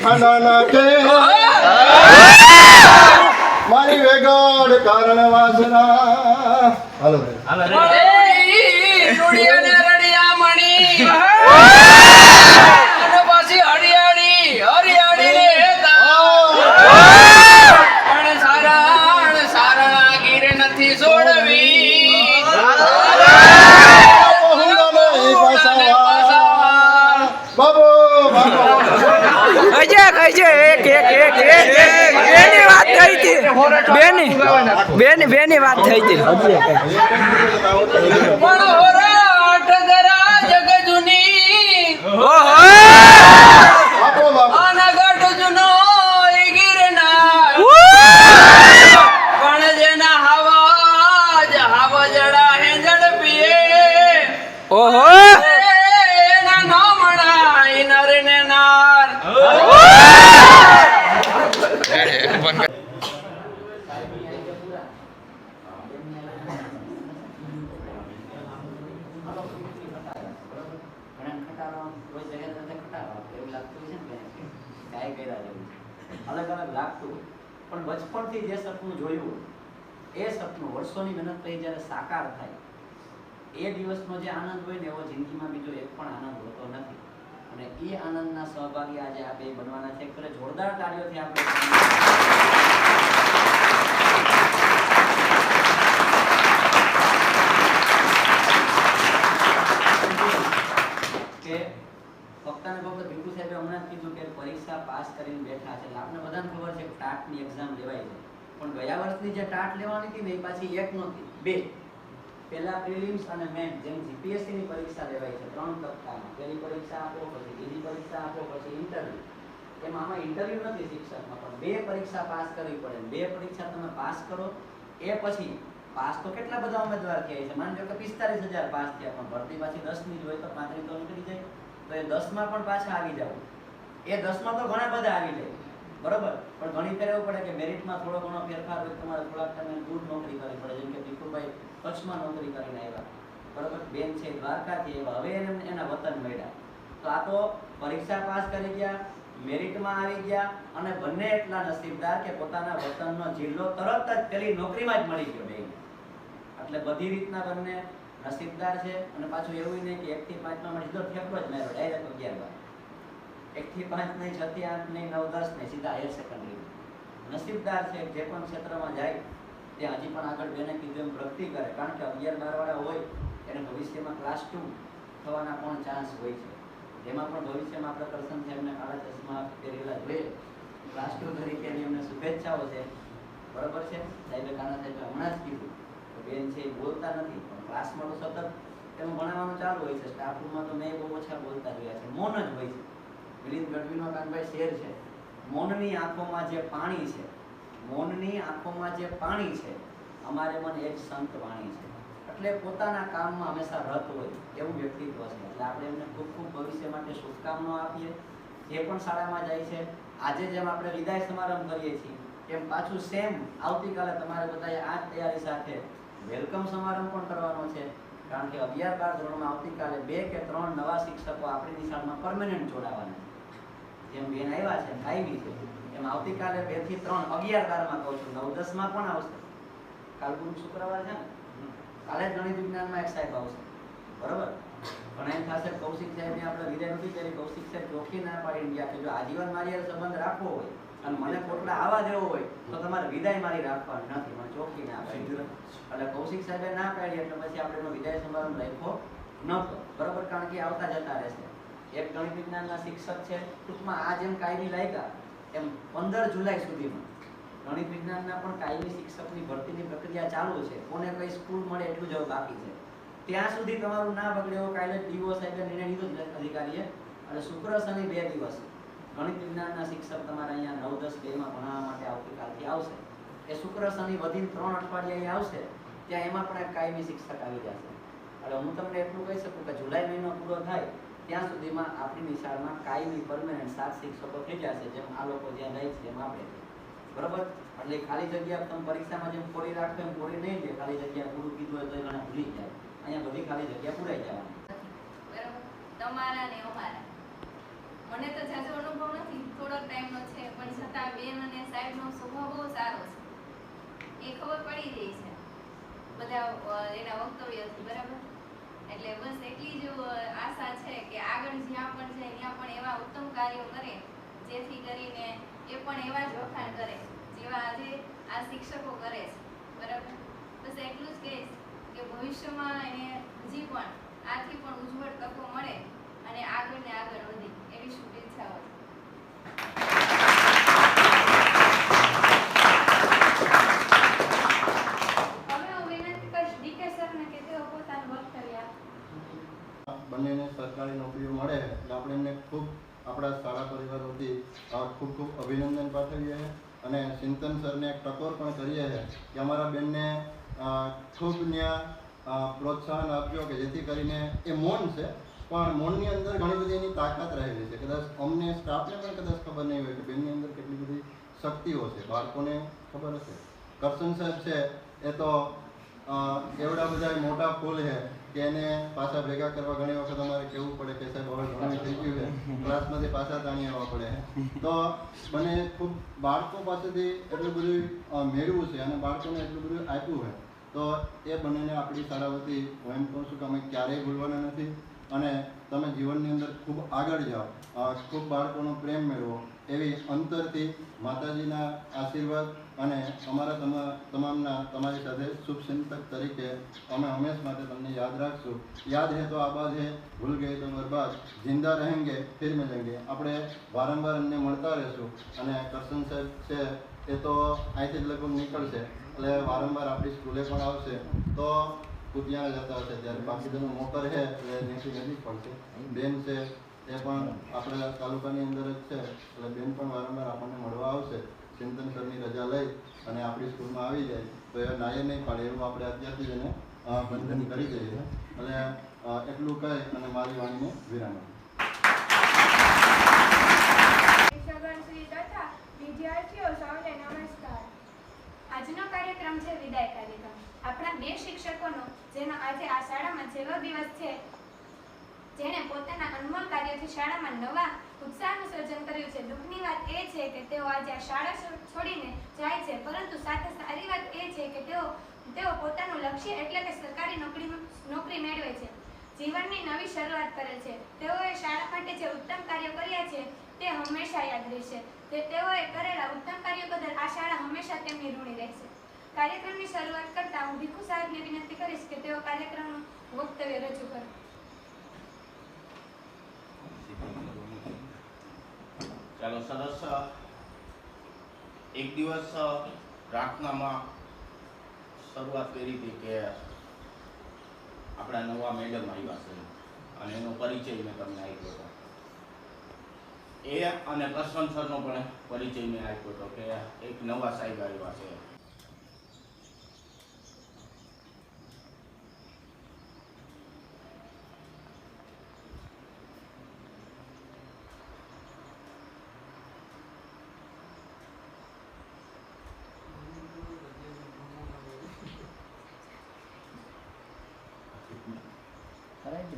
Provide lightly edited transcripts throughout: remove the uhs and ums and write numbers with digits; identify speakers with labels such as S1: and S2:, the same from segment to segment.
S1: ખાના કે મારી વેગડ કારણ વાસના હાલો
S2: બેની વાત થઈ હતી
S3: અલગ અલગ લાગતું પણ બચપણથી જે સપનું જોયું એ સપનું વર્ષોની મહેનત પછી જ્યારે સાકાર થાય એ દિવસનો જે આનંદ હોય ને એવો જિંદગીમાં બીજો એક પણ આનંદ હોતો નથી અને એ આનંદના સહભાગી આજે આ બે બનવાના છે. ખરે જોરદાર તાળીઓથી આપણે કે ફક્ત ને ફક્ત ભીખુ સાહેબે હમણાં જ કીધું કે પરીક્ષા પાસ કરીને બેઠા છે એટલે આપણે બધાને ખબર છે કે ટાટની એક્ઝામ લેવાય છે પણ ગયા વર્ષની જે ટાટ લેવાની હતી ને એ પાછી એક નહોતી, બે. પહેલા પ્રિલિમ્સ અને મેન જેમ જીપીએસસી ની પરીક્ષા લેવાય છે 3 તબક્કામાં. પહેલી પરીક્ષા આપો, પછી બીજી પરીક્ષા આપો, પછી ઇન્ટરવ્યુ. એમાં આમાં ઇન્ટરવ્યુ નથી શિક્ષકમાં પણ બે પરીક્ષા પાસ કરવી પડે. બે પરીક્ષા તમે પાસ કરો એ પછી પાસ તો કેટલા બધા ઉમેદવાર થયા છે, માની લો કે 45,000 પાસ થયા પણ ભરતી પાછી 10 ની જ હોય તો 35 તો નીકળી જાય. તો એ 10 માં પણ પાછા આવી જાવ. એ 10 માં તો ઘણા બધા આવી જાય બરોબર, પણ ઘણી ફેર એવું પડે કે મેરિટમાં થોડો ઘણો ફેરફાર હોય, તમારે થોડાક ટાઈમે દૂર નોકરી કરવી પડે. જેમ કે ભીખુભાઈ કચ્છમાં નોકરી કરીને આવ્યા બરોબર, બેન છે દ્વારકાથી આવ્યા, હવે એના વતન મળ્યા. તો આ તો પરીક્ષા પાસ કરી ગયા, મેરિટમાં આવી ગયા અને બંને એટલા નસીબદાર કે પોતાના વતનનો જિલ્લો તરત જ પેલી નોકરીમાં જ મળી ગયો બેન. એટલે બધી રીતના બંને નસીબદાર છે. અને પાછું એવું નહીં કે 1 થી 5 માં સીધો થેપલો જ માર્યો ડાયરેક્ટ 11 1 થી 5 નહીં, 6 થી 8 નહીં, 9 10 નહીં, સીધા હાયર સેકન્ડરી. નસીબદાર છે જે પણ ક્ષેત્રમાં જાય ત્યાં હજી પણ આગળ બેને કીધું એમ પ્રગતિ કરે, કારણ કે 11-12 વાળા હોય એને ભવિષ્યમાં ક્લાસ 2 થવાના પણ ચાન્સ હોય છે. જેમાં પણ ભવિષ્યમાં આપણે કરશન સાહેબને કાળા ચશ્મા પહેરેલા જોઈએ, ક્લાસ 2 તરીકેની એમને શુભેચ્છાઓ છે બરોબર છે. સાહેબે કાના સાહેબે હમણાં જ કીધું કે બેન છે એ બોલતા નથી પણ ક્લાસમાં તો સતત એનું ભણાવવાનું ચાલુ હોય છે. સ્ટાફ રૂમમાં તો મેં બહુ ઓછા બોલતા જોયા છે, મૌન જ હોય છે. મિલિંદ ગઢવીનો કાનભાઈ શેર છે, મૌનની આંખોમાં જે પાણી છે, મૌનની આંખોમાં જે પાણી છે, અમારે મન એક સંત વાણી છે. એટલે પોતાના કામમાં હંમેશા રત હોય એવું વ્યક્તિત્વ છે. એટલે આપણે એમને ખૂબ ખૂબ ભવિષ્ય માટે શુભકામનાઓ આપીએ. જે પણ શાળામાં જાય છે, આજે જેમ આપણે વિદાય સમારંભ કરીએ છીએ એમ પાછું સેમ આવતીકાલે તમારે બધાએ આ તૈયારી સાથે વેલકમ સમારંભ પણ કરવાનો છે. કારણ કે 11-12 ધોરણમાં આવતીકાલે 2 કે 3 નવા શિક્ષકો આપણી નિશાળમાં પરમેનન્ટ જોડાવાના છે. જેમ બેન આવ્યા છે કાયમી છે એમ આવતીકાલે 2 થી 3 11-12 માં કહું છું, 9-10 માં પણ આવશે. કાલ ગુરુ શુક્રવાર છે ને, કાલે જ ગણિત વિજ્ઞાનમાં એક સાહેબ આવશે બરોબર. પણ એમ થશે કૌશિક સાહેબને આપણે વિદાય નથી કરી, કૌશિક સાહેબ ચોખ્ખી ના પાડી ગયા કે જો આજીવન મારી સંબંધ રાખવો હોય અને મને કોટલા આવા દેવો હોય તો તમારે વિદાય મારી રાખવાની નથી, મને ચોખ્ખી ના પાડી. એટલે કૌશિક સાહેબે ના પાડી એટલે પછી આપણે એનો વિદાય સમારંભ રાખ્યો નહોતો બરોબર, કારણ કે આવતા જતા રહેશે. એક ગણિત વિજ્ઞાનના શિક્ષક છે, ટૂંકમાં આ જેમ કાયમી લાગ્યા એમ 15 જુલાઈ સુધીમાં ગણિત વિજ્ઞાનના પણ કાયમી શિક્ષકની ભરતીની પ્રક્રિયા ચાલુ છે. કોને કઈ સ્કૂલ મળે એટલું જ બાકી છે. ત્યાં સુધી તમારું ના બગડે એવો કાલે ડીઓ સાહેબે નિર્ણય લીધો છે અધિકારીએ. અને શુક્ર શનિ 2 દિવસ ગણિત વિજ્ઞાનના શિક્ષક તમારા અહીંયા 9-10 માં ભણાવવા માટે આવતીકાલથી આવશે. એ શુક્ર શનિ વધીને 3 અઠવાડિયા આવશે, ત્યાં એમાં પણ એક કાયમી શિક્ષક આવી જશે. એટલે હું તમને એટલું કહી શકું કે જુલાઈ મહિનો પૂરો થાય ત્યાં સુધીમાં આપણી નિશાળમાં કાયમી પરમેનન્ટ 7 શિક્ષકો થઈ જશે. જેમ આ લોકો જ્યાં જાય છે એમ આપણે બરોબર. એટલે ખાલી જગ્યા તમે પરીક્ષામાં જેમ પૂરી રાખો એમ પૂરી નહીં લે, ખાલી જગ્યા પૂરું કીધું હોય તો ઘણા ભૂલી જાય. અહીંયા બધી ખાલી જગ્યા પૂરાઈ જવાની.
S4: તમારા ને અમારા
S2: મને તો જાજો અનુભવ નથી, થોડો ટાઈમનો છે, પણ છતાં બેન અને સાહેબનો સ્વભાવ બહુ સારો છે. એ ખબર પડી રહી છે બધા એના વક્તવ્યથી, બરાબર. એટલે બસ એટલી જ આશા છે કે આગળ જ્યાં પણ જાય ત્યાં પણ એવા ઉત્તમ કાર્યો કરે, જેથી કરીને એ પણ એવા જ વખાણ કરે જેવા આજે આ શિક્ષકો કરે છે, બરાબર. બસ એટલું જ કહીશ કે ભવિષ્યમાં એને હજી પણ આથી પણ ઉજ્જવળ તકો મળે અને આગળ ને આગળ વધે એવી શુભેચ્છાઓ. હવે હું વિનંતી કરીશ ડીકે સરને કે તેઓ પોતાનું વક્તવ્ય આપે.
S1: બંનેને સરકારી નોકરીઓ મળે એટલે આપણે એમને ખૂબ આપણા શાળા પરિવારોથી ખૂબ ખૂબ અભિનંદન પાઠવીએ અને ચિંતન સરને એક ટકોર પણ કરીએ કે અમારા બેનને ખૂબ ત્યાં પ્રોત્સાહન આપજો કે જેથી કરીને એ મૌન છે પણ મૌનની અંદર ઘણી બધી એની તાકાત રહેલી છે. કદાચ અમને સ્ટાફને પણ કદાચ ખબર નહીં હોય કે બેનની અંદર કેટલી બધી શક્તિઓ છે, બાળકોને ખબર હશે. કરશન સાહેબ છે એ તો એવડા બધા મોટા ફૂલ છે કે એને પાછા ભેગા કરવા ઘણી વખત અમારે કહેવું પડે કે સાહેબ હવે ઘણું થઈ ગયું છે, ક્લાસમાંથી પાછા તાણી આવવા પડે. તો મને ખૂબ બાળકો પાસેથી એટલું બધું મેળવ્યું છે અને બાળકોને એટલું બધું આપ્યું છે. તો એ બંનેને આપણી શાળા વતી હું એમ કહું છું કે અમે ક્યારેય ભૂલવાના નથી અને તમે જીવનની અંદર ખૂબ આગળ જાઓ, ખૂબ બાળકોનો પ્રેમ મેળવો એવી અંતરથી માતાજીના આશીર્વાદ અને અમારા તમામના તમારી સાથે શુભચિંતક તરીકે અમે હંમેશ માટે તમને યાદ રાખશું. યાદ હે તો આબાદ હે, ભૂલ ગયે તો બરબાદ, જિંદા રહેંગે ફિર મિલેંગે. આપણે વારંવાર એમને મળતા રહેશું અને કરશન સાહેબ છે એ તો અહીંથી જ લગભગ નીકળશે એટલે વારંવાર આપણી સ્કૂલે પણ આવશે. તો કુતિયા જતા હશે ત્યારે બાકીનું મોટર છે એટલે ત્યાંથી નજીક પડશે. બેન છે એ પણ આપણા તાલુકાની અંદર જ છે એટલે બેન પણ વારંવાર આપણને મળવા આવશે. ચિંતન સરની રજા લઈ અને આપણી સ્કૂલમાં આવી જાય તો એ નાયે નહીં પાડે એવું આપણે અત્યારથી જ એને બંધન કરી દઈએ. એટલે એટલું કહી અને મારી વાણીને વિરામ આપું.
S4: શ્રી તથા વિદ્યાર્થીઓ સૌને નમસ્કાર.
S2: આજનો કાર્યક્રમ છે વિદાય કાર્યક્રમ. આપણા બે શિક્ષકોનો જેનો આજે આ શાળામાં છેલ્લો દિવસ છે, જેણે પોતાના અનમોલ કાર્યોથી શાળામાં નવા ઉત્સાહનું સર્જન કર્યું છે. દુઃખની વાત એ છે કે તેઓ આજે આ શાળા છોડીને જાય છે, પરંતુ સાથે સારી વાત એ છે કે તેઓ પોતાનું લક્ષ્ય એટલે કે સરકારી નોકરી મેળવે છે, જીવનની નવી શરૂઆત કરે છે. તેઓએ શાળા માટે જે ઉત્તમ કાર્યો કર્યા છે તે હંમેશા યાદ રહેશે. તેઓએ કરેલા ઉત્તમ કાર્યો બદલ આ શાળા હંમેશા તેમની ઋણી રહેશે. કાર્યક્રમની શરૂઆત કરતા હું ભીખુ સાહેબને વિનંતી કરીશ કે તેઓ કાર્યક્રમનું વક્તવ્ય રજૂ કરે.
S5: ચાલો, સરસ. એક દિવસ પ્રાર્થનામાં શરૂઆત કરી હતી કે આપણા નવા મેડમ આવ્યા છે અને એનો પરિચય મેં તમને આપ્યો હતો. એ અને કરશન સરનો પણ પરિચય મેં આપ્યો હતો કે એક નવા સાહેબ આવ્યા છે.
S3: કરાવી દે.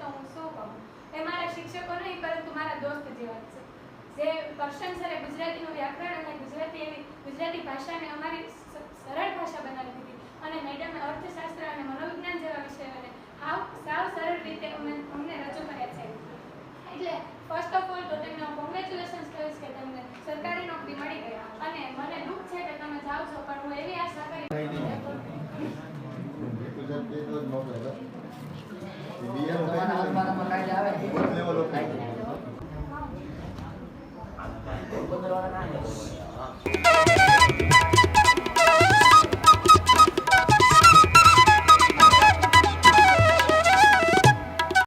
S2: તો હું શું કહું. એ મારા શિક્ષકો નહીં પરંતુ મારા દોસ્ત જેવા જ છે. જે કરશન સરે ગુજરાતીનું વ્યાકરણ અને ગુજરાતી ભાષાને અમારી સરળ ભાષા બનાવી દીધી અને મેડમે અર્થશાસ્ત્ર અને મનોવિજ્ઞાન જેવા વિષયોને સાવ સરળ રીતે અમને રજૂ કર્યા છે. એટલે ફર્સ્ટ ઓફ ઓલ તો તેમને હું કોંગ્રેચ્યુલેશન્સ કહીશ કે તમને સરકારી નોકરી મળી ગઈ અને મને દુઃખ છે કે તમે જાઓ છો પણ હું એવી આશા કરી
S1: ગુજરાતી તો જ નોકરી હતા.
S3: તમારા હાથમાં કાંઈ આવે
S1: લેવલ ઓફ
S3: પોરબંદર વાળા ના